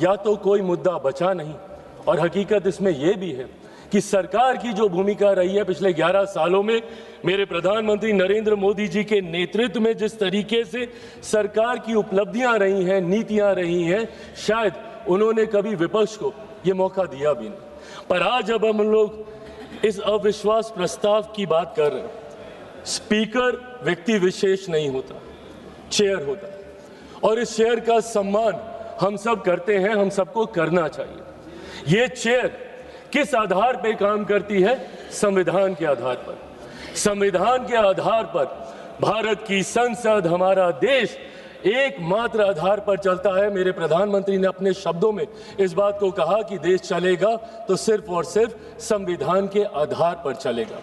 या तो कोई मुद्दा बचा नहीं, और हकीकत इसमें यह भी है कि सरकार की जो भूमिका रही है पिछले 11 सालों में, मेरे प्रधानमंत्री नरेंद्र मोदी जी के नेतृत्व में जिस तरीके से सरकार की उपलब्धियां रही हैं, नीतियां रही हैं, शायद उन्होंने कभी विपक्ष को ये मौका दिया भी नहीं। पर आज जब हम लोग इस अविश्वास प्रस्ताव की बात कर रहे हैं, स्पीकर व्यक्ति विशेष नहीं होता, चेयर होता है, और इस चेयर का सम्मान हम सब करते हैं, हम सबको करना चाहिए। ये चेयर किस आधार पर काम करती है? संविधान के आधार पर। संविधान के आधार पर भारत की संसद, हमारा देश एकमात्र आधार पर चलता है। मेरे प्रधानमंत्री ने अपने शब्दों में इस बात को कहा कि देश चलेगा तो सिर्फ और सिर्फ संविधान के आधार पर चलेगा।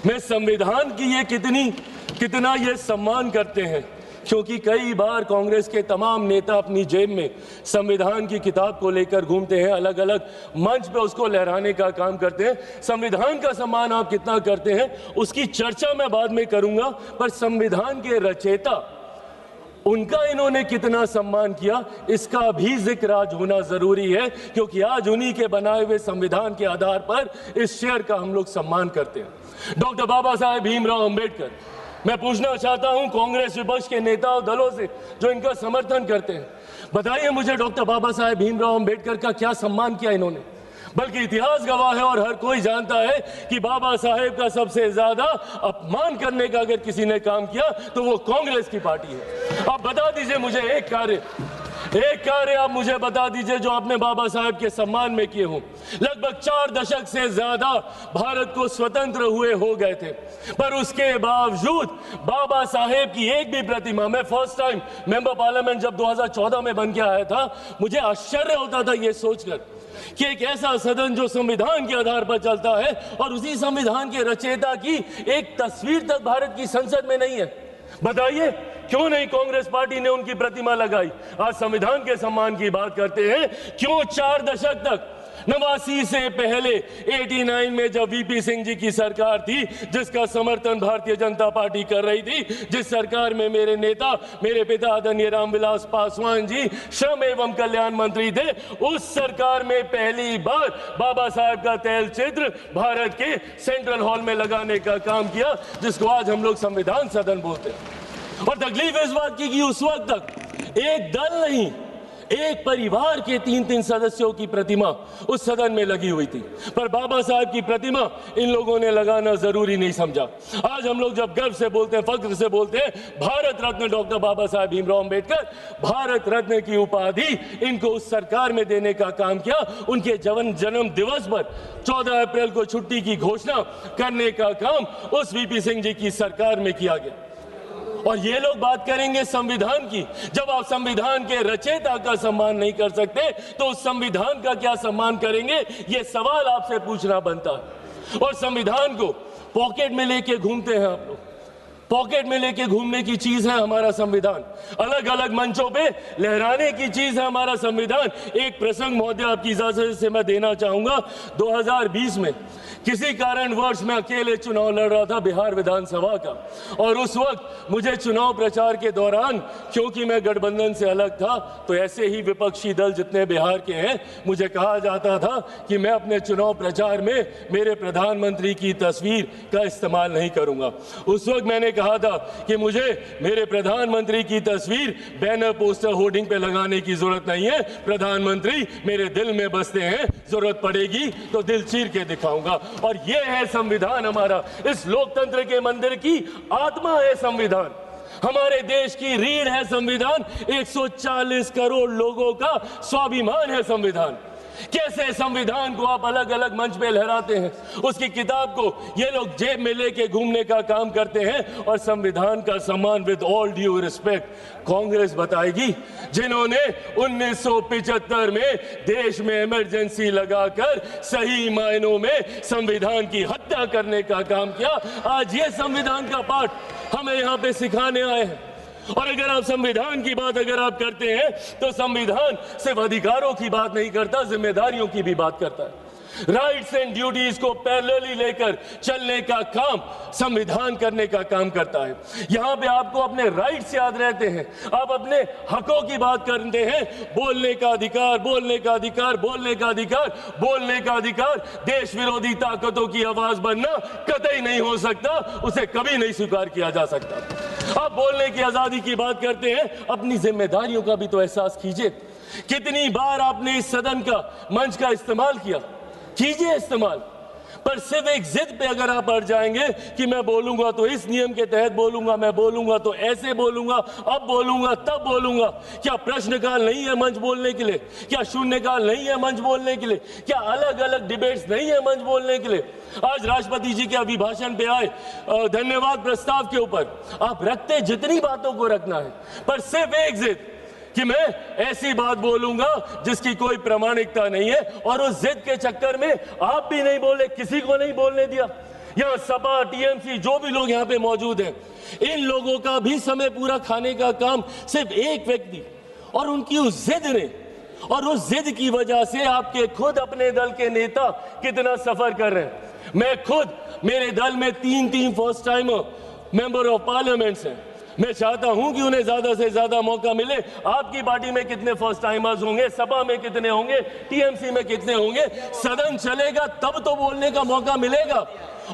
मैं संविधान की ये कितना ये सम्मान करते हैं, क्योंकि कई बार कांग्रेस के तमाम नेता अपनी जेब में संविधान की किताब को लेकर घूमते हैं, अलग अलग मंच पे उसको लहराने का काम करते हैं। संविधान का सम्मान आप कितना करते हैं उसकी चर्चा मैं बाद में करूंगा, पर संविधान के रचयिता, उनका इन्होंने कितना सम्मान किया, इसका भी जिक्र आज होना जरूरी है, क्योंकि आज उन्हीं के बनाए हुए संविधान के आधार पर इस शेर का हम लोग सम्मान करते हैं। डॉक्टर बाबा साहेब भीमराव अंबेडकर। मैं पूछना चाहता हूं कांग्रेस विपक्ष के नेता और दलों से जो इनका समर्थन करते हैं, बताइए मुझे डॉक्टर बाबा साहेब भीमराव अंबेडकर का क्या सम्मान किया इन्होंने? बल्कि इतिहास गवाह है और हर कोई जानता है कि बाबा साहेब का सबसे ज्यादा अपमान करने का अगर किसी ने काम किया तो वो कांग्रेस की पार्टी है। आप बता दीजिए मुझे एक कार्य आप मुझे बता दीजिए जो आपने बाबा साहेब के सम्मान में किए हों। लगभग 4 दशक से ज्यादा भारत को स्वतंत्र हुए हो गए थे, पर उसके बावजूद बाबा साहेब की एक भी प्रतिमा, मैं फर्स्ट टाइम मेंबर पार्लियामेंट जब 2014 में बन के आया था, मुझे आश्चर्य होता था ये सोचकर कि एक ऐसा सदन जो संविधान के आधार पर चलता है और उसी संविधान के रचयिता की एक तस्वीर तक भारत की संसद में नहीं है। बताइए क्यों नहीं कांग्रेस पार्टी ने उनकी प्रतिमा लगाई? आज संविधान के सम्मान की बात करते हैं, क्यों 4 दशक तक 89 से पहले 89 में जब वीपी सिंह जी की सरकार थी, जिसका समर्थन भारतीय जनता पार्टी कर रही थी, जिस सरकार में मेरे नेता, मेरे पिता आदरणीय रामविलास पासवान जी श्रम एवं कल्याण मंत्री थे, उस सरकार में पहली बार बाबा साहब का तैल चित्र भारत के सेंट्रल हॉल में लगाने का काम किया, जिसको आज हम लोग संविधान सदन बोलते हैं। और तकलीफ इस बात की कि उस वक्त तक एक दल नहीं, एक परिवार के 3-3 सदस्यों की प्रतिमा उस सदन में लगी हुई थी, पर बाबा साहब की प्रतिमा इन लोगों ने लगाना जरूरी नहीं समझा। आज हम लोग जब गर्व से बोलते हैं, फख्र से बोलते हैं, भारत रत्न डॉक्टर बाबा साहब भीमराव अंबेडकर, भारत रत्न की उपाधि इनको उस सरकार में देने का काम किया। उनके जन्म दिवस पर 14 अप्रैल को छुट्टी की घोषणा करने का काम उस वीपी सिंह जी की सरकार में किया गया। और ये लोग बात करेंगे संविधान की। जब आप संविधान के रचयिता का सम्मान नहीं कर सकते तो उस संविधान का क्या सम्मान करेंगे? ये सवाल आपसे पूछना बनता है। और संविधान को पॉकेट में लेके घूमते हैं आप लोग। पॉकेट में लेके घूमने की चीज है हमारा संविधान, अलग अलग मंचों पे लहराने की चीज है हमारा संविधान। एक प्रसंग महोदय आपकी इजाजत से मैं देना चाहूंगा। 2020 में किसी कारणवश मैं अकेले चुनाव लड़ रहा था बिहार विधानसभा का, और उस वक्त मुझे चुनाव प्रचार के दौरान, क्योंकि मैं गठबंधन से अलग था, तो ऐसे ही विपक्षी दल जितने बिहार के हैं, मुझे कहा जाता था कि मैं अपने चुनाव प्रचार में मेरे प्रधानमंत्री की तस्वीर का इस्तेमाल नहीं करूंगा। उस वक्त मैंने कहा था कि मुझे मेरे प्रधानमंत्री की तस्वीर बैनर, पोस्टर, होर्डिंग पे लगाने की जरूरत नहीं है। प्रधानमंत्री मेरे दिल में बसते हैं, जरूरत पड़ेगी तो दिल चीर के दिखाऊंगा। और ये है संविधान हमारा, इस लोकतंत्र के मंदिर की आत्मा है संविधान, हमारे देश की रीढ़ है संविधान, 140 करोड़ लोगों का स्वाभिमान है संविधान। कैसे संविधान को आप अलग अलग मंच पे लहराते हैं, उसकी किताब को ये लोग जेब में लेके घूमने का काम करते हैं। और संविधान का सम्मान, with all due respect, Congress बताएगी, जिन्होंने 1975 में देश में इमरजेंसी लगाकर सही मायनों में संविधान की हत्या करने का काम किया, आज ये संविधान का पाठ हमें यहाँ पे सिखाने आए हैं। और अगर आप संविधान की बात अगर आप करते हैं तो संविधान सिर्फ अधिकारों की बात नहीं करता, जिम्मेदारियों की भी बात करता है। राइट्स एंड ड्यूटीज को पैरेलली लेकर चलने का काम संविधान करने का काम करता है। यहां पे आपको अपने राइट्स याद रहते हैं, आप अपने हकों की बात करते हैं, बोलने का अधिकार, बोलने का अधिकार, बोलने का अधिकार, बोलने का अधिकार। देश विरोधी ताकतों की आवाज बनना कतई नहीं हो सकता, उसे कभी नहीं स्वीकार किया जा सकता। आप बोलने की आजादी की बात करते हैं, अपनी जिम्मेदारियों का भी तो एहसास कीजिए। कितनी बार आपने इस सदन का मंच का इस्तेमाल किया, कीजिए इस्तेमाल, पर सिर्फ एक जिद पे अगर आप अड़ जाएंगे कि मैं बोलूंगा तो इस नियम के तहत बोलूंगा, मैं बोलूंगा तो ऐसे बोलूंगा, अब बोलूंगा तब बोलूंगा। क्या प्रश्नकाल नहीं है मंच बोलने के लिए? क्या शून्यकाल नहीं है मंच बोलने के लिए? क्या अलग अलग डिबेट्स नहीं है मंच बोलने के लिए? आज राष्ट्रपति जी के अभिभाषण पे आए धन्यवाद प्रस्ताव के ऊपर आप रखते जितनी बातों को रखना है, पर सिर्फ एक जिद कि मैं ऐसी बात बोलूंगा जिसकी कोई प्रामाणिकता नहीं है, और उस जिद के चक्कर में आप भी नहीं बोले, किसी को नहीं बोलने दिया। यहां सपा, टीएमसी, जो भी लोग यहां पे मौजूद हैं, इन लोगों का भी समय पूरा खाने का काम सिर्फ एक व्यक्ति और उनकी उस जिद ने, और उस जिद की वजह से आपके खुद अपने दल के नेता कितना सफर कर रहे हैं। मैं खुद, मेरे दल में 3 first timer member of parliaments हैं। मैं चाहता हूं कि उन्हें ज्यादा से ज्यादा मौका मिले। आपकी पार्टी में कितने फर्स्ट टाइमर्स होंगे, सपा में कितने होंगे, टीएमसी में कितने होंगे? सदन चलेगा तब तो बोलने का मौका मिलेगा।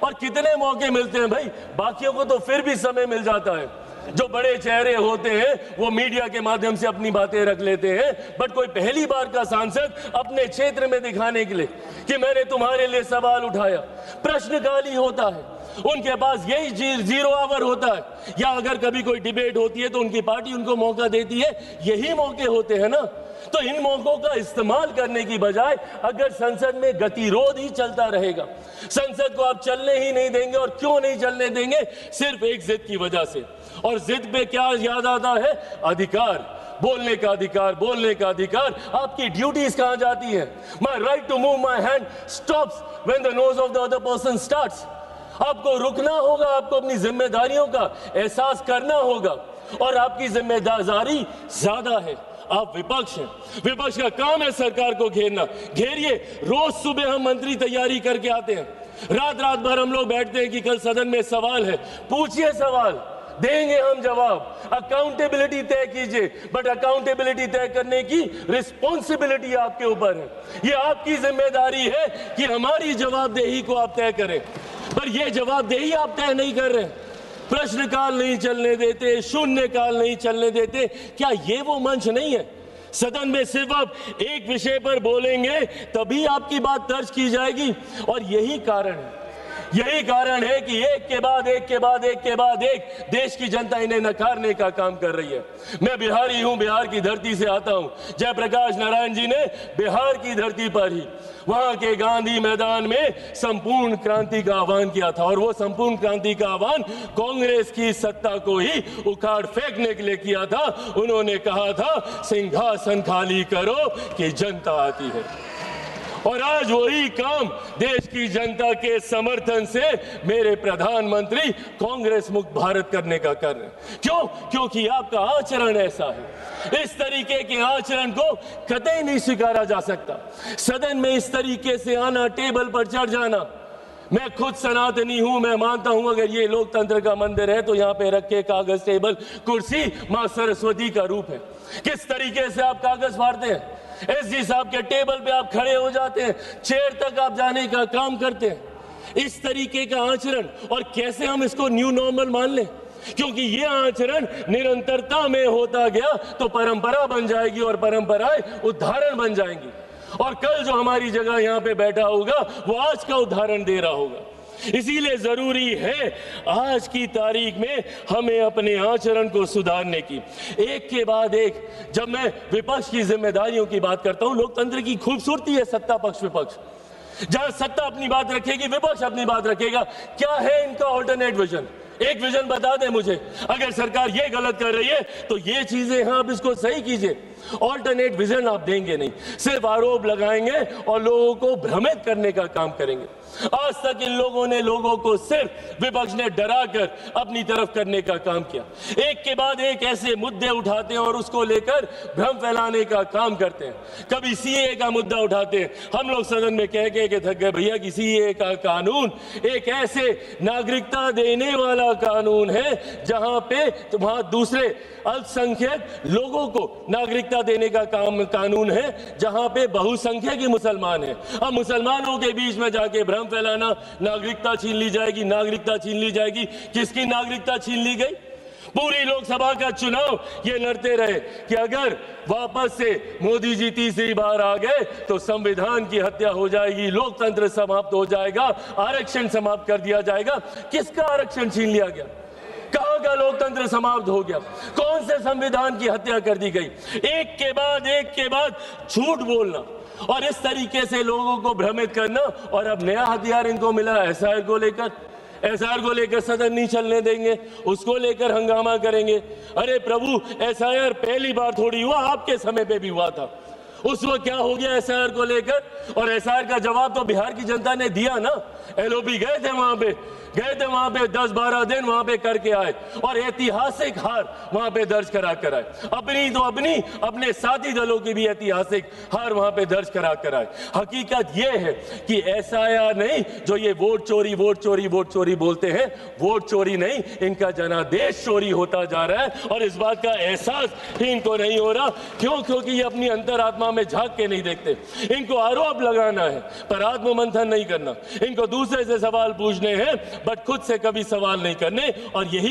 और कितने मौके मिलते हैं भाई, बाकियों को तो फिर भी समय मिल जाता है। जो बड़े चेहरे होते हैं वो मीडिया के माध्यम से अपनी बातें रख लेते हैं, बट कोई पहली बार का सांसद अपने क्षेत्र में दिखाने के लिए कि मैंने तुम्हारे लिए सवाल उठाया, प्रश्नकाल ही होता है। उनके पास यही 0 आवर होता है, या अगर कभी कोई डिबेट होती है तो उनकी पार्टी उनको मौका देती है, यही मौके होते हैं ना। तो इन मौकों का इस्तेमाल करने की बजाय अगर संसद में गतिरोध ही चलता रहेगा, संसद को आप चलने ही नहीं देंगे, और क्यों नहीं चलने देंगे? सिर्फ एक जिद की वजह से। और जिद पे क्या याद आता है? अधिकार, बोलने का अधिकार, बोलने का अधिकार। आपकी ड्यूटीज कहां जाती है? My right to move my hand stops when the nose of the other person starts. आपको रुकना होगा, आपको अपनी जिम्मेदारियों का एहसास करना होगा, और आपकी जिम्मेदारी ज्यादा है। आप विपक्ष हैं, विपक्ष का काम है सरकार को घेरना। घेरिए। रोज सुबह हम मंत्री तैयारी करके आते हैं, रात भर हम लोग बैठते हैं कि कल सदन में सवाल है, पूछिए सवाल, देंगे हम जवाब। अकाउंटेबिलिटी तय कीजिए, बट अकाउंटेबिलिटी तय करने की रिस्पॉन्सिबिलिटी आपके ऊपर है। ये आपकी जिम्मेदारी है कि हमारी जवाबदेही को आप तय करें, पर यह जवाबदेही आप तय नहीं कर रहे। प्रश्नकाल नहीं चलने देते, शून्यकाल नहीं चलने देते। क्या ये वो मंच नहीं है? सदन में सिर्फ आप एक विषय पर बोलेंगे तभी आपकी बात दर्ज की जाएगी। और यही कारण है कि एक के बाद एक देश की जनता इन्हें नकारने का काम कर रही है। मैं बिहारी हूं, बिहार की धरती से आता हूं। जयप्रकाश नारायण जी ने बिहार की धरती पर ही वहां के गांधी मैदान में संपूर्ण क्रांति का आह्वान किया था, और वो संपूर्ण क्रांति का आह्वान कांग्रेस की सत्ता को ही उखाड़ फेंकने के लिए किया था। उन्होंने कहा था, सिंहासन खाली करो कि जनता आती है। और आज वही काम देश की जनता के समर्थन से मेरे प्रधानमंत्री कांग्रेस मुक्त भारत करने का कर रहे हैं। क्यों? क्योंकि आपका आचरण ऐसा है। इस तरीके के आचरण को कतई नहीं स्वीकारा जा सकता। सदन में इस तरीके से आना, टेबल पर चढ़ जाना। मैं खुद सनातनी हूं, मैं मानता हूं अगर ये लोकतंत्र का मंदिर है तो यहाँ पे रखे कागज, टेबल, कुर्सी मां सरस्वती का रूप है। किस तरीके से आप कागज फाड़ते हैं, एसजी साहब के टेबल पे आप खड़े हो जाते हैं, चेयर तक आप जाने का काम करते हैं। इस तरीके का आचरण, और कैसे हम इसको न्यू नॉर्मल मान लें? क्योंकि ये आचरण निरंतरता में होता गया तो परंपरा बन जाएगी, और परंपराएं उदाहरण बन जाएंगी। और कल जो हमारी जगह यहाँ पे बैठा होगा वो आज का उदाहरण दे रहा होगा। इसीलिए जरूरी है आज की तारीख में हमें अपने आचरण को सुधारने की। एक के बाद एक, जब मैं विपक्ष की जिम्मेदारियों की बात करता हूं, लोकतंत्र की खूबसूरती है सत्ता पक्ष विपक्ष। जहां सत्ता अपनी बात रखेगी, विपक्ष अपनी बात रखेगा। क्या है इनका ऑल्टरनेट विजन? एक विजन बता दें मुझे। अगर सरकार ये गलत कर रही है तो ये चीजें, हाँ, आप इसको सही कीजिए। ऑल्टरनेट विजन आप देंगे नहीं, सिर्फ आरोप लगाएंगे और लोगों को भ्रमित करने का काम करेंगे। आज तक इन लोगों ने लोगों को सिर्फ विपक्ष ने डराकर अपनी तरफ करने का काम किया। एक के बाद एक ऐसे मुद्दे उठाते हैं और उसको लेकर भ्रम फैलाने का काम करते हैं। कभी सीए का मुद्दा उठाते हैं, हम लोग सदन में कह के थक गए भैया कि सीए का कानून एक ऐसे नागरिकता देने वाला कानून है जहां पे वहां दूसरे अल्पसंख्यक लोगों को नागरिकता देने का कानून है, जहां पे बहुसंख्यक ही मुसलमान है। अब मुसलमानों के बीच में जाके भ्रम फैलाना, नागरिकता छीन ली जाएगी, नागरिकता छीन ली जाएगी। किसकी नागरिकता छीन ली गई? पूरी लोकसभा का चुनाव ये लड़ते रहे कि अगर वापस से मोदी जी तीसरी बार आ गए तो संविधान की हत्या हो जाएगी, लोकतंत्र समाप्त हो जाएगा, आरक्षण समाप्त कर दिया जाएगा। किसका आरक्षण छीन लिया गया? कहां का लोकतंत्र समाप्त हो गया? कौन से संविधान की हत्या कर दी गई? एक के बाद झूठ बोलना और इस तरीके से लोगों को भ्रमित करना। और अब नया हथियार इनको मिला एसआईआर को लेकर। एसआईआर को लेकर सदन नहीं चलने देंगे, उसको लेकर हंगामा करेंगे। अरे प्रभु, एसआईआर पहली बार थोड़ी हुआ, आपके समय पे भी हुआ था। उस वक्त क्या हो गया एसआईआर को लेकर? और एसआईआर का जवाब तो बिहार की जनता ने दिया ना। एलओपी गए थे वहां पे 10-12 दिन वहां पे करके आए और ऐतिहासिक हार वहां पे दर्ज करा कर आए। अपने साथी दलों की भी ऐतिहासिक हार वहां पे दर्ज करा कर आए। हकीकत यह है कि एसआईआर नहीं, जो ये वोट चोरी बोलते हैं, वोट चोरी नहीं, इनका जनादेश चोरी होता जा रहा है और इस बात का एहसास ही इनको नहीं हो रहा। क्योंकि ये अपनी अंतरात्मा में झांक के नहीं देखते। इनको आरोप लगाना है पर आत्ममंथन नहीं करना। इनको दूसरे से सवाल पूछने हैं बट खुद से कभी सवाल नहीं करने। और यही